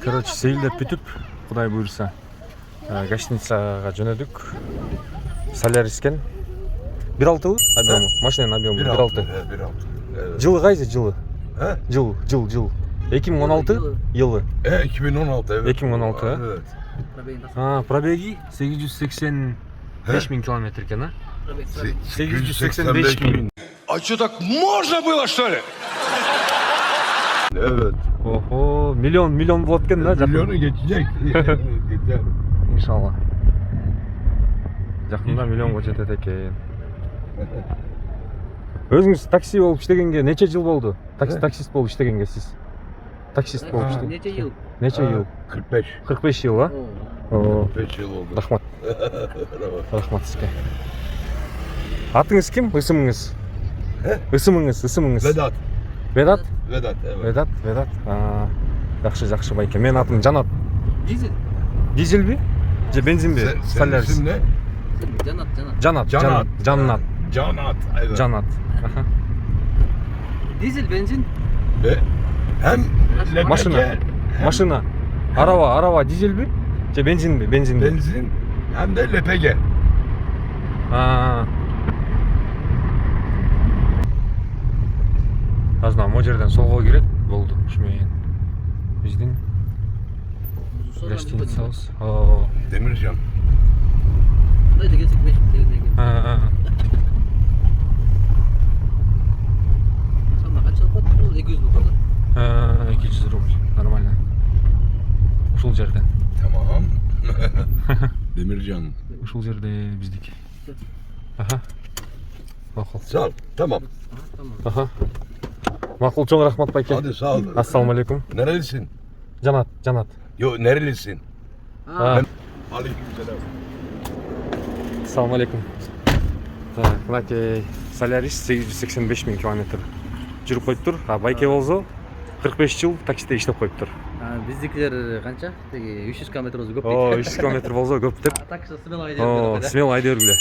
Короче, сейилдеп бүтүп, Кудай буйрса, гостиницага жөнөдүк. Солярискен. 1.6 объему, машинанын объему 1.6. 1.6. Жылы кайсы жылы? Жыл. Жыл. 2016 yılı. 2016 evet. 2016 ha? Evet. Пробеги 885 bin kilometre eкен, ha? 885 bin. А что, так можно было, что ли? Evet. Oho, milyon болот экен да? Milyonu geçecek. Geçer. İnşallah. Жакында миллионго жетет экен. Өзүңүз такси болуп иштегенге нече жыл болду? Таксист болуп иштегенге сиз? Таксист болуп иштеген. Нече yıl? Нече жыл? 45. 45 жыл, а? О, 45 yıl oldu. рахмат. Рахмат сизге. Атыңыз ким? Ысымыңыз? Ысымыңыз? Vedat. Ведат? Vedat evet. Ведат. Жакшы байке. Менин атым Жанат. Dizel. Дизелби? Же бензинби? Senin isim ne? Canat. Canat. Evet. Жанат. Dizel, benzin. Ve hem Машина. Арава дизелби? Же бензинби? benzin hem de LPG. Азыр могу жерден солго кирет. Болду. Ушу менен биздин гостиницабыз. Demircan. Bunday da gelsek 5 Sonra kaç yıl kaldı? 200 bu kadar. 200 рубль. Нормально. Ушул жерден. Tamam. Demircan. Ушул жерде биздики. Макул. Sağ ol. Tamam. Макул, чоң рахмат байке. Hadi sağ ol. Ассаламу алейкум. Nerelisin? Жанат. Yo nerelisin? Aleykümselam. Ассаламу алейкум. Так, мынакей Солярис 885 000 километр жүрүп коюптур. Байке болсо 45 жыл таксиде иштеп коюптур. Биздикилер канча? Теги 300 км болсо көп О, дейт. 300 км болсо көп деп. Так что смело айдап Смело айдай бергиле.